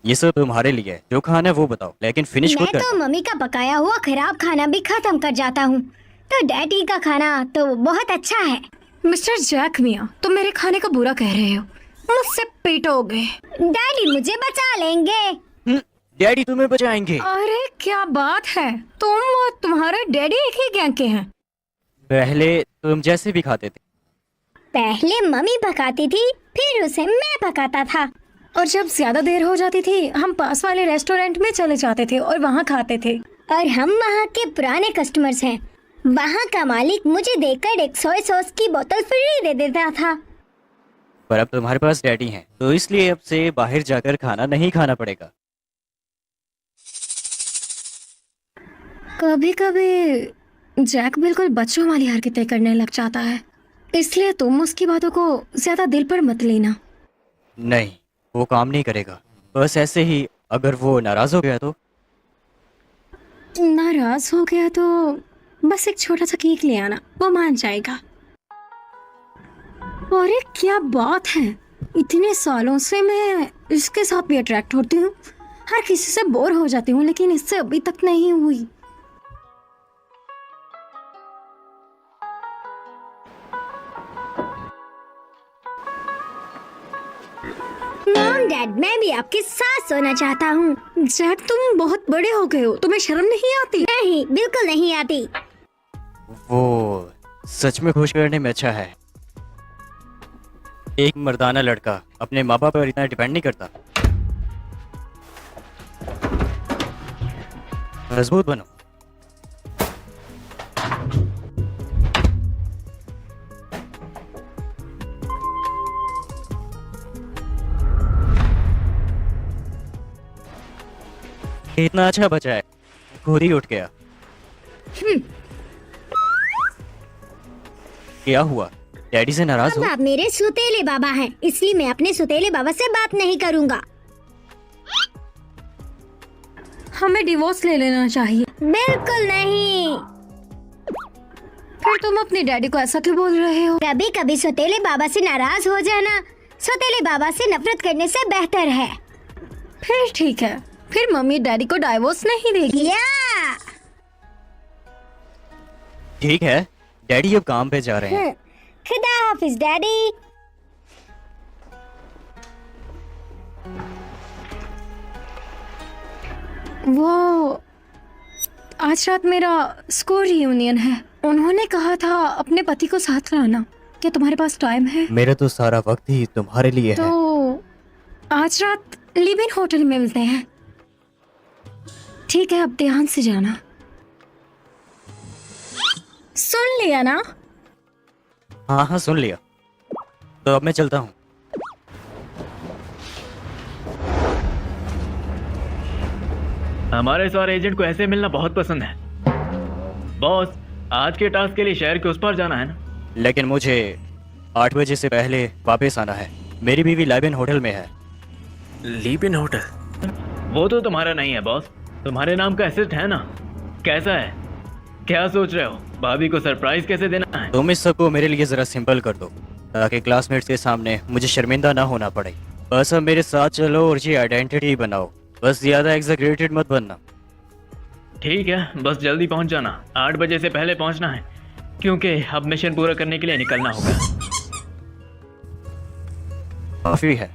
ये सब तुम्हारे लिए है, जो खाना है वो बताओ, लेकिन फिनिश खुद मैं कर। तो मम्मी का पकाया हुआ खराब खाना भी खत्म कर जाता हूँ, तो डैडी का खाना तो बहुत अच्छा है। मिस्टर जैक मियाँ, तुम मेरे खाने का बुरा कह रहे हो। मुझसे पिटोगे। डैडी मुझे बचा लेंगे। डैडी तुम्हें बचाएंगे। अरे क्या बात है, तुम और तुम्हारे डैडी एक ही गैंग के हैं। पहले तुम जैसे भी खाते थे। पहले मम्मी पकाती थी, फिर उसे मैं पकाता था। और जब ज्यादा देर हो जाती थी हम पास वाले रेस्टोरेंट में चले जाते थे और वहाँ खाते थे। और हम वहाँ के पुराने कस्टमर्स हैं। वहाँ का मालिक मुझे देखकर एक सोया सॉस की बोतल फ्री दे देता था। पर अब तुम्हारे पास डैडी हैं, तो इसलिए अब से बाहर जाकर खाना नहीं खाना पड़ेगा। कभी कभी जैक बिल्कुल बच्चों वाली हरकतें करने लग जाता है, इसलिए तुम उसकी बातों को ज्यादा दिल पर मत लेना। नहीं, वो काम नहीं करेगा। बस ऐसे ही, अगर वो नाराज हो गया तो। नाराज हो गया तो बस एक छोटा सा केक ले आना, वो मान जाएगा। अरे क्या बात है, इतने सालों से मैं इसके साथ भी अट्रैक्ट होती हूँ, हर किसी से बोर हो जाती हूँ, लेकिन इससे अभी तक नहीं हुई। मॉम डैड, मैं भी आपके साथ सोना चाहता हूँ। जैक तुम बहुत बड़े हो गए हो, तुम्हें शर्म नहीं आती? नहीं, बिल्कुल नहीं आती। वो सच में खुश करने में अच्छा है। एक मर्दाना लड़का अपने माँ बाप पर इतना डिपेंड नहीं करता। मजबूत बनो। इतना अच्छा बचा है, खुद ही उठ गया। क्या हुआ, डैडी से नाराज अब हो? आप मेरे सुतेले बाबा हैं, इसलिए मैं अपने सुतेले बाबा से बात नहीं करूँगा। हमें डिवोर्स ले लेना चाहिए। बिल्कुल नहीं। फिर तुम अपने डैडी को ऐसा क्यों बोल रहे हो? कभी कभी सुतेले बाबा से नाराज हो जाना सुतेले बाबा से नफरत करने से बेहतर है। फिर ठीक है, फिर मम्मी डैडी को डाइवोर्स नहीं देगी। या ठीक है, डैडी अब काम पे जा रहे हैं। खुदा हाफिज डैडी। वो आज रात मेरा स्कूल रियूनियन है, उन्होंने कहा था अपने पति को साथ लाना। क्या तुम्हारे पास टाइम है? मेरा तो सारा वक्त ही तुम्हारे लिए है। तो आज रात लिव इन होटल में मिलते हैं। ठीक है, अब ध्यान से जाना। सुन लिया ना? हाँ हाँ, सुन लिया। तो अब मैं चलता हूँ। हमारे सारे एजेंट को ऐसे मिलना बहुत पसंद है। बॉस, आज के टास्क के लिए शहर के उस पार जाना है ना? लेकिन मुझे 8 बजे से पहले वापस आना है। मेरी बीवी लाइव इन होटल में है। लीव इन होटल? वो तो तुम्हारा नहीं है बॉस, तुम्हारे नाम का एसेट है ना। कैसा है, क्या सोच रहे हो? भाभी को सरप्राइज कैसे देना है? तुम इस सबको मेरे लिए जरा सिंपल कर दो, ताकि क्लासमेट्स के सामने मुझे शर्मिंदा ना होना पड़े। बस अब मेरे साथ चलो और ये आइडेंटिटी बनाओ। बस ज्यादा एग्जैगरेटेड मत बनना। ठीक है, बस जल्दी पहुंच जाना। 8 बजे से पहले पहुंचना है, क्योंकि अब मिशन पूरा करने के लिए निकलना होगा। काफी है।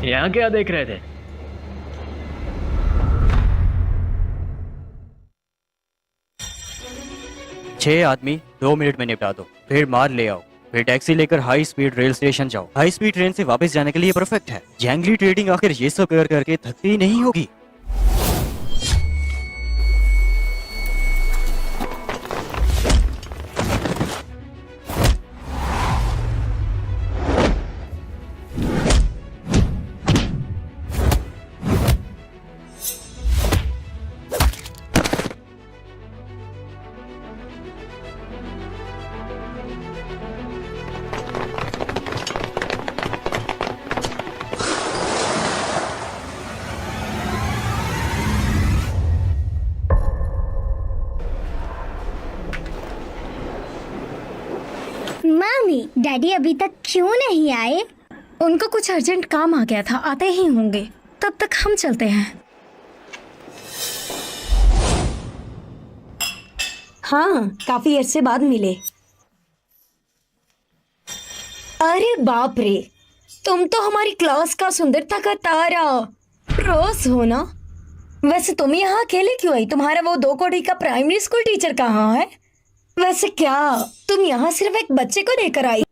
यहाँ क्या देख रहे थे? छह आदमी 2 मिनट में निपटा दो, फिर मार ले आओ, फिर टैक्सी लेकर हाई स्पीड रेल स्टेशन जाओ। हाई स्पीड ट्रेन से वापस जाने के लिए परफेक्ट है। जैंगली ट्रेडिंग आखिर ये सब कर करके थकती नहीं होगी। मामी, डैडी अभी तक क्यों नहीं आए? उनको कुछ अर्जेंट काम आ गया था, आते ही होंगे। तब तक हम चलते हैं। हाँ, काफी अरसे बाद मिले। अरे बाप रे, तुम तो हमारी क्लास का सुंदरता का तारा रोज हो ना। वैसे तुम यहाँ अकेले क्यों आई? तुम्हारा वो 2 कौड़ी का प्राइमरी स्कूल टीचर कहाँ है? वैसे क्या तुम यहाँ सिर्फ एक बच्चे को लेकर आई?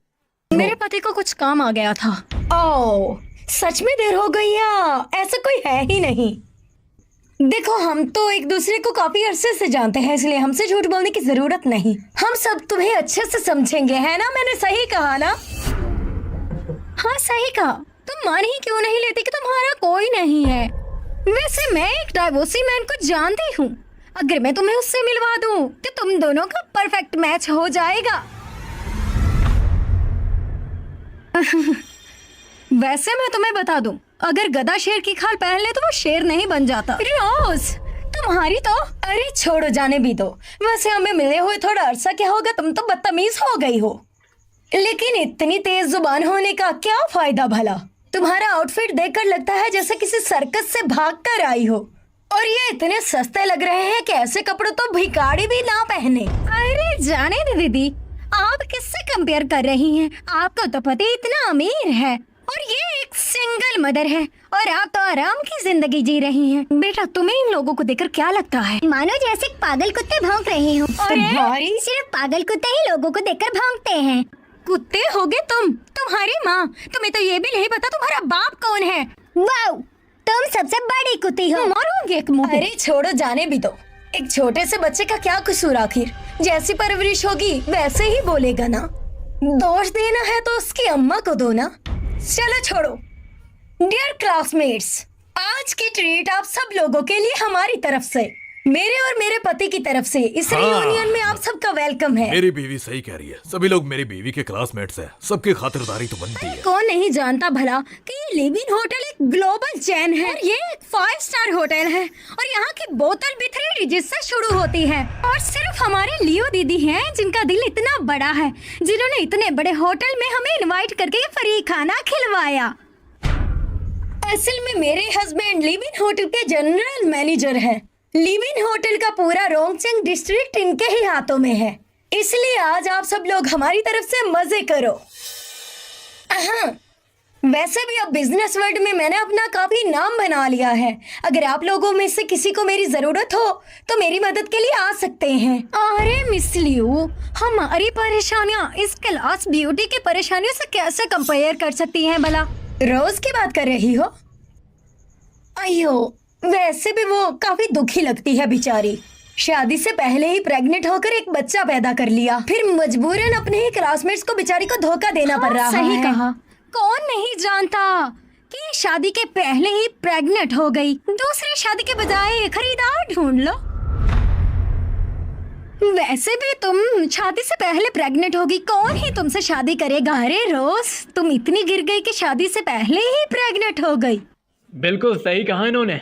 मेरे पति को कुछ काम आ गया था। ओ, सच में देर हो गई या ऐसा कोई है ही नहीं? देखो, हम तो एक दूसरे को काफी अरसे से जानते हैं, इसलिए हमसे झूठ बोलने की जरूरत नहीं। हम सब तुम्हें अच्छे से समझेंगे, है ना? मैंने सही कहा ना? हाँ, सही कहा। तुम मान ही क्यों नहीं लेती कि तुम्हारा कोई नहीं है? वैसे मैं एक डाइवोर्सी मैन को जानती हूँ। अगर मैं तुम्हें उससे मिलवा दूँ तो तुम दोनों का परफेक्ट मैच हो जाएगा। वैसे मैं तुम्हें बता दूं, अगर गधा शेर की खाल पहन ले तो वो शेर नहीं बन जाता। रोज तुम्हारी तो। अरे छोड़ो, जाने भी दो। वैसे हमें मिले हुए थोड़ा अरसा क्या होगा, तुम तो बदतमीज हो गई हो। लेकिन इतनी तेज जुबान होने का क्या फायदा भला? तुम्हारा आउटफिट देखकर लगता है जैसे किसी सर्कस से भाग कर आई हो। और ये इतने सस्ते लग रहे हैं कि ऐसे कपड़े तो भिखारी भी ना पहने। अरे जाने दे दीदी, आप किससे कंपेयर कर रही हैं? आपका तो पति इतना अमीर है और ये एक सिंगल मदर है, और आप तो आराम की जिंदगी जी रही हैं। बेटा, तुम्हें इन लोगों को देखकर क्या लगता है? मानो जैसे पागल कुत्ते भौंक रहे हो। तुम्हारी सिर्फ पागल कुत्ते ही लोगों को देखकर भौंकते हैं। कुत्ते होगे तुम, तुम्हारी माँ। तुम्हें तो ये भी नहीं पता तुम्हारा बाप कौन है। वाओ, तुम सबसे बड़ी कुत्ती हो। मारोगे एक मुंह पे। अरे छोड़ो, जाने भी दो। एक छोटे से बच्चे का क्या कसूर? आखिर जैसी परवरिश होगी वैसे ही बोलेगा ना। दोष देना है तो उसकी अम्मा को दो ना। चलो छोड़ो। डियर क्लासमेट्स, आज की ट्रीट आप सब लोगों के लिए हमारी तरफ से, मेरे और मेरे पति की तरफ से, इस रियूनियन में आप सबका वेलकम है। मेरी बीवी सही कह रही है, सभी लोग मेरी बीवी के क्लासमेट्स हैं, सबकी खातिरदारी तो बनती है। कौन नहीं जानता भला कि ये लिव इन होटल एक ग्लोबल चेन है, और ये एक 5 स्टार होटल है, और यहाँ की बोतल भी 3 डिजिट से शुरू होती है। और सिर्फ हमारे लियो दीदी हैं जिनका दिल इतना बड़ा है, जिन्होंने इतने बड़े होटल में हमें इनवाइट करके फ्री खाना खिलवाया। असल में मेरे हस्बैंड लिव इन होटल के जनरल मैनेजर हैं। लिव इन होटल का पूरा रोंगचेंग डिस्ट्रिक्ट इनके ही हाथों में है, इसलिए आज आप सब लोग हमारी तरफ से मजे करो। वैसे भी अब बिजनेस वर्ल्ड में मैंने अपना काफी नाम बना लिया है। अगर आप लोगों में से किसी को मेरी जरूरत हो तो मेरी मदद के लिए आ सकते हैं। अरे मिस लियो, हमारी परेशानियाँ इस क्लास ब्यूटी की परेशानियों से कैसे कंपेयर कर सकती हैं भला? रोज की बात कर रही हो? अयो, वैसे भी वो काफी दुखी लगती है बेचारी। शादी से पहले ही प्रेग्नेंट होकर एक बच्चा पैदा कर लिया, फिर मजबूरन अपने ही क्लासमेट्स को बेचारी को धोखा देना पड़ रहा है। सही कहा। कौन नहीं जानता कि शादी के पहले ही प्रेग्नेंट हो गई। दूसरी शादी के बजाय खरीदार ढूंढ लो। वैसे भी तुम शादी से पहले प्रेग्नेंट होगी, कौन ही तुमसे शादी करेगा? अरे रोज, तुम इतनी गिर गई कि शादी से पहले ही प्रेग्नेंट हो गई। बिल्कुल सही कहा इन्होंने।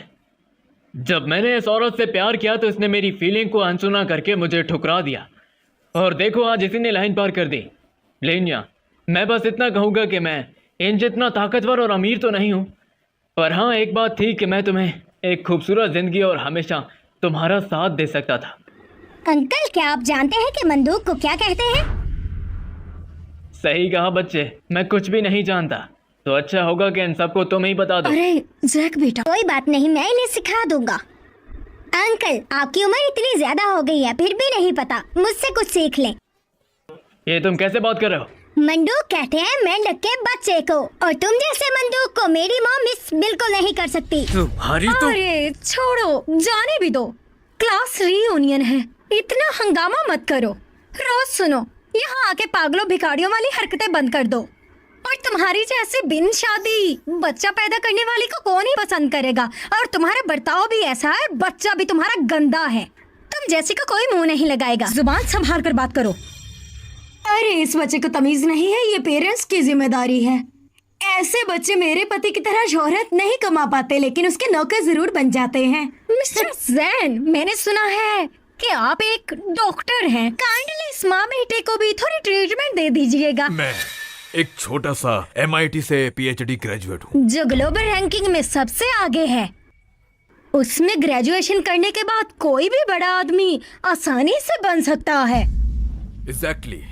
जब मैंने इस औरत से प्यार किया तो इसने मेरी फीलिंग को अनसुना करके मुझे ठुकरा दिया, और देखो आज इसी ने लाइन पार कर दी। लेनिया, मैं बस इतना कहूँगा कि मैं इन जितना ताकतवर और अमीर तो नहीं हूँ, पर हाँ एक बात थी कि मैं तुम्हें एक खूबसूरत जिंदगी और हमेशा तुम्हारा साथ दे सकता था। अंकल, क्या आप जानते हैं कि बंदूक को क्या कहते हैं? सही कहा बच्चे, मैं कुछ भी नहीं जानता, तो अच्छा होगा कि इन सबको तुम ही बता दो। अरे जैक बेटा, कोई बात नहीं, मैं इन्हें सिखा दूंगा। अंकल, आपकी उम्र इतनी ज्यादा हो गई है फिर भी नहीं पता, मुझसे कुछ सीख लें। ये तुम कैसे बात कर रहे हो? मंदूक कहते हैं मेंढक के बच्चे को, और तुम जैसे मंदूक को मेरी मॉम मिस बिल्कुल नहीं कर सकती। तुम्हारी तो अरे छोड़ो, जाने भी दो। क्लास रीयूनियन है, इतना हंगामा मत करो। रोज सुनो, यहाँ आके पागलों भिखारियों वाली हरकतें बंद कर दो। और तुम्हारी जैसे बिन शादी बच्चा पैदा करने वाली को कौन ही पसंद करेगा? और तुम्हारा बर्ताव भी ऐसा है, बच्चा भी तुम्हारा गंदा है। तुम जैसी का कोई मुंह नहीं लगाएगा। जुबान संभाल कर बात करो। अरे इस बच्चे को तमीज नहीं है, ये पेरेंट्स की जिम्मेदारी है। ऐसे बच्चे मेरे पति की तरह शोहरत नहीं कमा पाते, लेकिन उसके नौकर जरूर बन जाते हैं। मिस्टर जैन, मैंने सुना है कि आप एक डॉक्टर हैं। काइंडली इस माँ बेटे को भी थोड़ी ट्रीटमेंट दे दीजिएगा। मैं एक छोटा सा MIT से PhD ग्रेजुएट हूँ। जो ग्लोबल रैंकिंग में सबसे आगे है, उसमें ग्रेजुएशन करने के बाद कोई भी बड़ा आदमी आसानी से बन सकता है। एग्जैक्टली।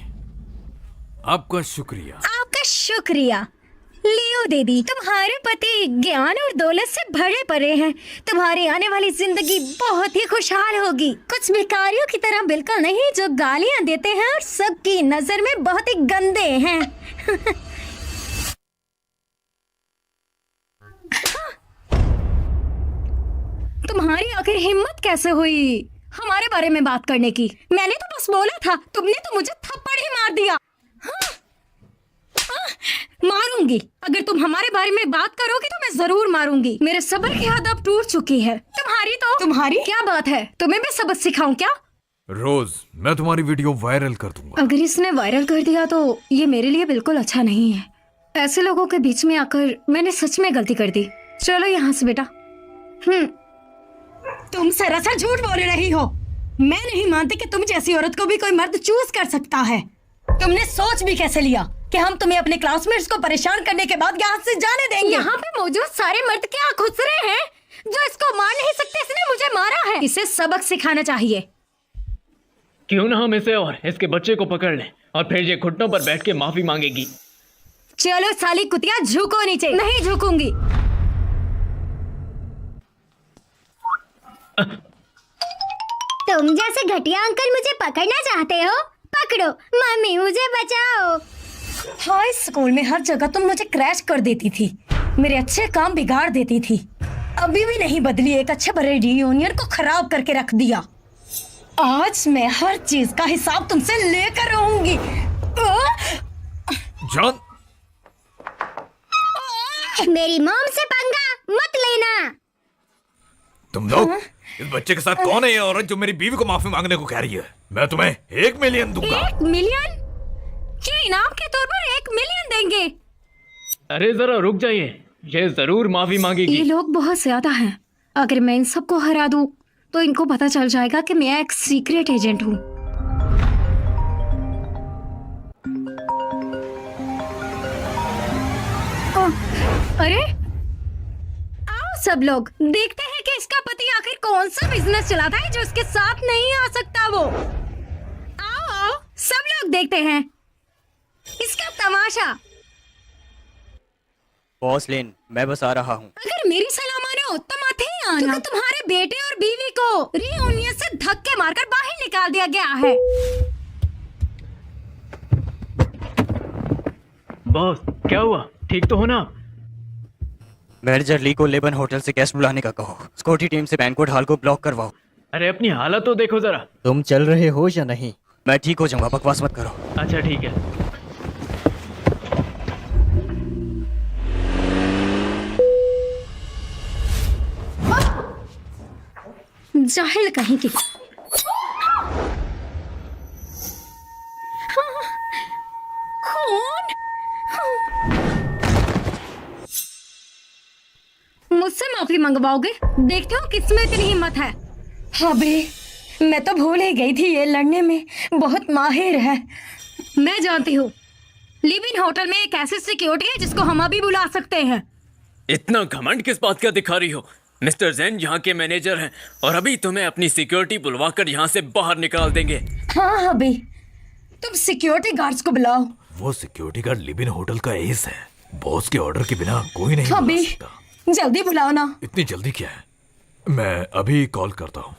आपका शुक्रिया। आपका शुक्रिया। लियो दीदी, तुम्हारे पति ज्ञान और दौलत से भरे पड़े हैं। तुम्हारी आने वाली जिंदगी बहुत ही खुशहाल होगी। कुछ भिखारियों की तरह बिल्कुल नहीं, जो गालियां देते हैं और सबकी नजर में बहुत ही गंदे हैं। तुम्हारी आखिर हिम्मत कैसे हुई हमारे बारे में बात करने की? मैंने तो बस बोला था, तुमने तो मुझे थप्पड़ ही मार दिया। मारूंगी। अगर तुम हमारे बारे में बात करोगी तो मैं जरूर मारूंगी। मेरे सब्र की हद अब टूट चुकी है। तुम्हारी क्या बात है? तुम्हें मैं सबक सिखाऊं क्या? रोज, मैं तुम्हारी वीडियो वायरल कर दूंगा। अगर इसने वायरल कर दिया तो ये मेरे लिए बिल्कुल अच्छा नहीं है। ऐसे लोगों के बीच में आकर मैंने सच में गलती कर दी। चलो यहाँ से बेटा। तुम सरासर झूठ बोल रही हो। मैं नहीं मानती कि तुम जैसी औरत को भी कोई मर्द चूज कर सकता है। तुमने सोच भी कैसे लिया कि हम तुम्हें अपने क्लासमेट्स को परेशान करने के बाद यहाँ से जाने देंगे? यहाँ पे मौजूद सारे मर्द क्या खुसरे हैं जो इसको मार नहीं सकते? इसने मुझे मारा है। इसे सबक सिखाना चाहिए। क्यों ना हम इसे और इसके बच्चे को पकड़ लें और फिर ये घुटनों पर बैठ के माफी मांगेगी। चलो साली कुतिया, झुको नीचे। नहीं झुकूंगी। तुम जैसे घटिया अंकल मुझे पकड़ना चाहते हो? पकड़ो। मम्मी मुझे बचाओ। हाई स्कूल में हर जगह तुम मुझे क्रैश कर देती थी, मेरे अच्छे काम बिगाड़ देती थी। अभी भी नहीं बदली, एक अच्छे भरे रियूनियन को खराब करके रख दिया। आज मैं हर चीज का हिसाब तुमसे लेकर रहूंगी। जान, मेरी मॉम से पंगा मत लेना। तुम लोग, इस बच्चे के साथ कौन है ये औरत जो मेरी बीवी को माफी मांगने को कह रही है? मैं तुम्हें 1 मिलियन दूंगा। 1 मिलियन? क्या इनाम के तौर पर 1 मिलियन देंगे? अरे जरा रुक जाइए, ये जरूर माफी मांगेगी। ये लोग बहुत ज्यादा हैं। अगर मैं इन सबको हरा दूं तो इनको पता चल जाएगा कि मैं एक सीक्रेट एजेंट हूँ। अरे आओ सब लोग, देखते हैं कि इसका पति आखिर कौन सा बिजनेस चलाता है जो इसके साथ नहीं आ सकता। वो आओ आओ सब लोग देखते हैं इसका तमाशा। बॉस लेन, मैं बस आ रहा हूँ। अगर मेरी सलाह मानो तो मत ही आना, क्योंकि तुम्हारे बेटे और बीवी को रियूनियन से धक्के मारकर बाहर निकाल दिया गया है। बॉस, क्या हुआ? ठीक तो हो ना? मैनेजर ली को लेबन होटल से गेस्ट बुलाने का कहो। स्कॉटी टीम से बैंक्वेट हॉल को ब्लॉक करवाओ। अरे अपनी हालत तो देखो जरा। तुम चल रहे हो या नहीं? मैं ठीक हो जाऊंगा, बकवास मत करो। अच्छा ठीक है। जाहिल कहीं की। खून? मुझसे माफी मंगवाओगे? देखते हो किसमें इतनी हिम्मत है। अभी मैं तो भूल ही गई थी, ये लड़ने में बहुत माहिर है। मैं जानती हूँ, लिव इन होटल में एक ऐसी सिक्योरिटी है जिसको हम अभी बुला सकते हैं। इतना घमंड किस बात का दिखा रही हो? मिस्टर जैन यहाँ के मैनेजर हैं और अभी तुम्हें अपनी सिक्योरिटी बुलवाकर यहाँ से बाहर निकाल देंगे। हाँ अभी तुम सिक्योरिटी गार्ड्स को बुलाओ। वो security guard live in hotel का एस है। बॉस के ऑर्डर के बिना कोई नहीं बुला अभी सकता। जल्दी बुलाओ ना। इतनी जल्दी क्या है? मैं अभी कॉल करता हूँ।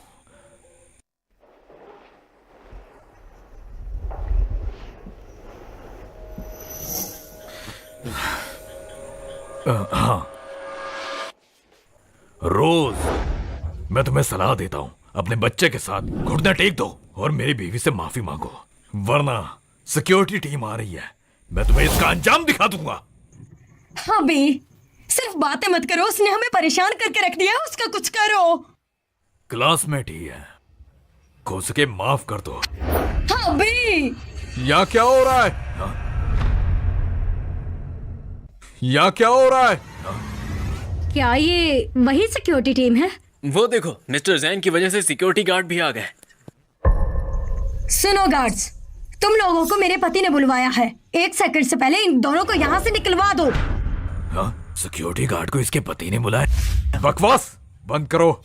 हाँ रोज, मैं तुम्हें सलाह देता हूँ, अपने बच्चे के साथ घुटना टेक दो और मेरी बीवी से माफी मांगो, वरना सिक्योरिटी टीम आ रही है। मैं तुम्हें इसका अंजाम दिखा दूंगा। अभी सिर्फ बातें मत करो, उसने हमें परेशान करके रख दिया, उसका कुछ करो। क्लासमेट ही है, हो सके माफ कर दो। अभी यहाँ क्या हो रहा है? यहाँ क्या हो रहा है? क्या ये वही सिक्योरिटी टीम है? वो देखो, मिस्टर जैन की वजह से सिक्योरिटी गार्ड भी आ गए। सुनो गार्ड्स, तुम लोगों को मेरे पति ने बुलवाया है। 1 सेकंड से पहले इन दोनों को यहाँ से निकलवा दो। हाँ, सिक्योरिटी गार्ड को इसके पति ने बुलाया। बकवास बंद करो।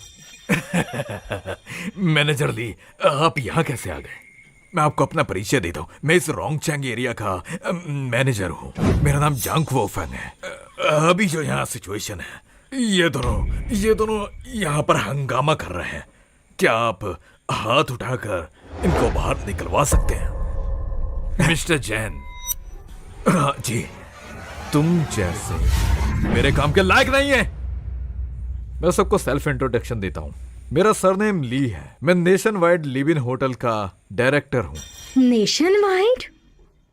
मैनेजर ली, आप यहाँ कैसे आ गए? मैं आपको अपना परिचय देता हूँ। मैं इस रोंगचैंग एरिया का मैनेजर हूँ। मेरा नाम जांग वोफेंग है। अभी जो यहाँ सिचुएशन है, ये दोनों यहाँ पर हंगामा कर रहे हैं। क्या आप हाथ उठाकर इनको बाहर निकलवा सकते हैं? मिस्टर जैन। हाँ जी, तुम जैसे मेरे काम के लायक नहीं है। मैं सबको सेल्फ इंट्रोडक्शन देता हूँ। मेरा सरनेम ली है। मैं nation wide live in hotel का डायरेक्टर हूँ। Nation wide?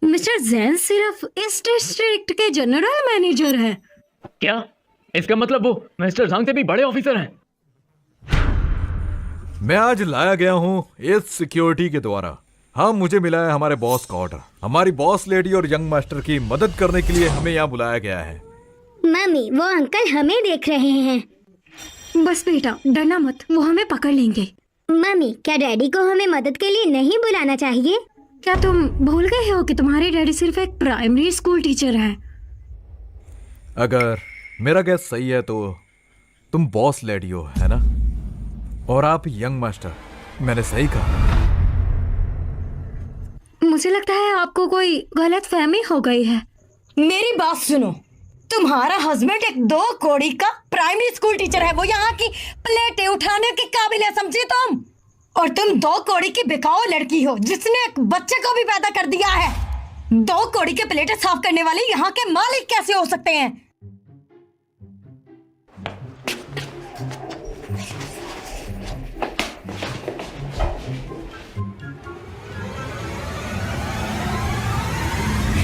मिस्टर जैन सिर्फ इस डिस्ट्रिक्ट के जनरल मैनेजर है। क्या इसका मतलब वो मिस्टर झांग से भी बड़े ऑफिसर हैं? मैं आज लाया गया हूँ इस सिक्योरिटी के द्वारा। हाँ, मुझे मिला है हमारे बॉस का ऑर्डर। हमारी बॉस लेडी और यंग मास्टर की मदद करने के लिए हमें यहाँ बुलाया गया है। मम्मी, वो अंकल हमें देख रहे हैं। बस बेटा, डरना मत, वो हमें पकड़ लेंगे। मम्मी, क्या डैडी को हमें मदद के लिए नहीं बुलाना चाहिए? क्या तुम भूल गए हो कि तुम्हारे डैडी सिर्फ एक प्राइमरी स्कूल टीचर है? अगर मेरा गैस सही है तो तुम बॉस लेडी हो, है ना? और आप यंग मास्टर। मैंने सही कहा? मुझे लगता है आपको कोई गलत फहमी हो गई है। मेरी बात सुनो, तुम्हारा हस्बैंड एक 2 कौड़ी का प्राइमरी स्कूल टीचर है। वो यहाँ की प्लेटें उठाने के काबिल है, समझे तुम? और तुम 2 कौड़ी की बिकाऊ लड़की हो जिसने एक बच्चे को भी पैदा कर दिया है। 2 कौड़ी के प्लेटें साफ करने वाले यहाँ के मालिक कैसे हो सकते हैं?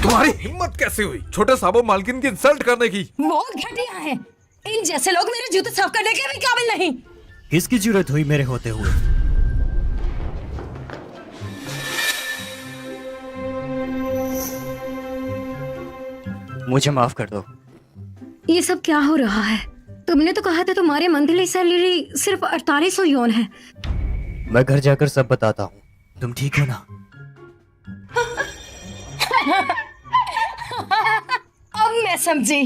तुम्हारी हिम्मत कैसे हुई छोटे साहब मालकिन की इंसल्ट करने की? वो घटिया है। इन जैसे लोग मेरे जूते साफ करने के भी काबिल नहीं। किसकी जरूरत हुई मेरे होते हुए? मुझे माफ कर दो। ये सब क्या हो रहा है? तुमने तो कहा था तुम्हारी मंथली सैलरी सिर्फ 4800 योन है। मैं घर जाकर सब बताता हूँ। तुम ठीक हो ना? अब मैं समझी,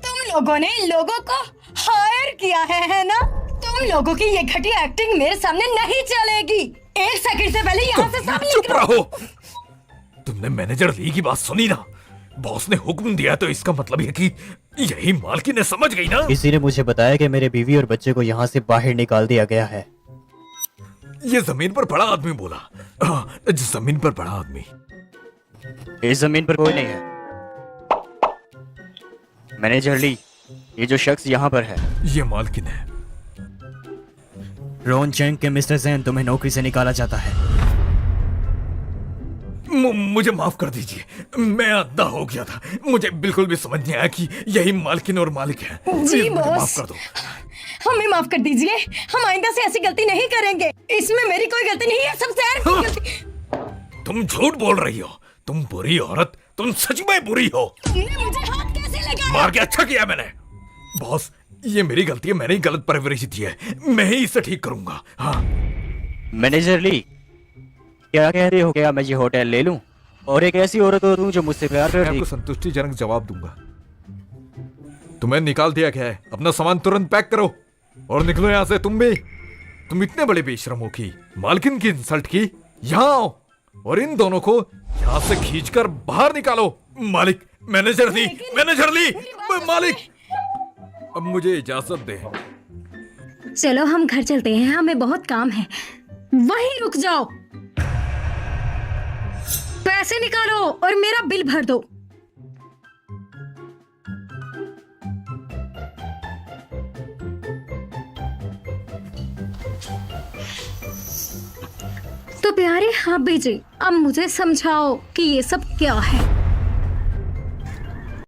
तुम लोगों ने इन लोगों को हायर किया है ना? तुम लोगों की ये घटिया एक्टिंग मेरे सामने नहीं चलेगी। 1 सेकंड से पहले यहाँ से सब चुप रहो। तुमने मैनेजर ली की बात सुनी ना? बॉस ने हुक्म दिया तो इसका मतलब है कि यही मालकिन ने समझ गई ना? किसी ने मुझे बताया कि मेरे बीवी और बच्चे को यहाँ से बाहर निकाल दिया गया है। ये जमीन पर बड़ा आदमी बोला। जमीन पर बड़ा आदमी। इस जमीन पर कोई नहीं है। मैनेजर ली, ये जो शख्स यहाँ पर है, ये मालकिन है। रोंगचैंग के मिस्टर जैन तुम्हें नौकरी से निकाला जाता है। मुझे माफ कर दीजिए, मैं अंधा हो गया था। मुझे बिल्कुल भी समझ नहीं आया कि यही मालकिन और मालिक है। जी मुझे बॉस, माफ कर दो। हमें माफ कर दीजिए। हम आइंदा से ऐसी गलती नहीं करेंगे। इसमें मेरी कोई गलती नहीं है, सब सैर की गलती। तुम झूठ बोल रही हो। तुम बुरी औरत, तुम सच में बुरी हो। तुमने मुझे हाथ कैसे लगाया? मार के अच्छा किया मैंने। बॉस, ये मेरी गलती है। मैंने ही गलत परवरिश दी है। मैं ही इसे ठीक करूंगा। हाँ। मैनेजर ली, क्या कह रहे हो? क्या मैं ये होटल ले लूं और एक ऐसी औरत हो तुम जो मुझसे प्यार मैं करती? आपको संतुष्टिजनक जवाब दूंगा। तुम्हें निकाल दिया गया है। अपना सामान तुरंत पैक करो और निकलो यहाँ से। तुम भी। तुम इतने बड़े बेशरम हो कि मालकिन की इंसल्ट की। यहाँ आओ और इन दोनों को यहाँ से खींचकर बाहर निकालो। मालिक, मैनेजर ली, मैनेजर ली, मालिक, अब मुझे इजाजत दे। चलो हम घर चलते हैं, हमें बहुत काम है। वहीं रुक जाओ, पैसे निकालो और मेरा बिल भर दो। तो प्यारे हाँ बेजी, अब मुझे समझाओ कि ये सब क्या है।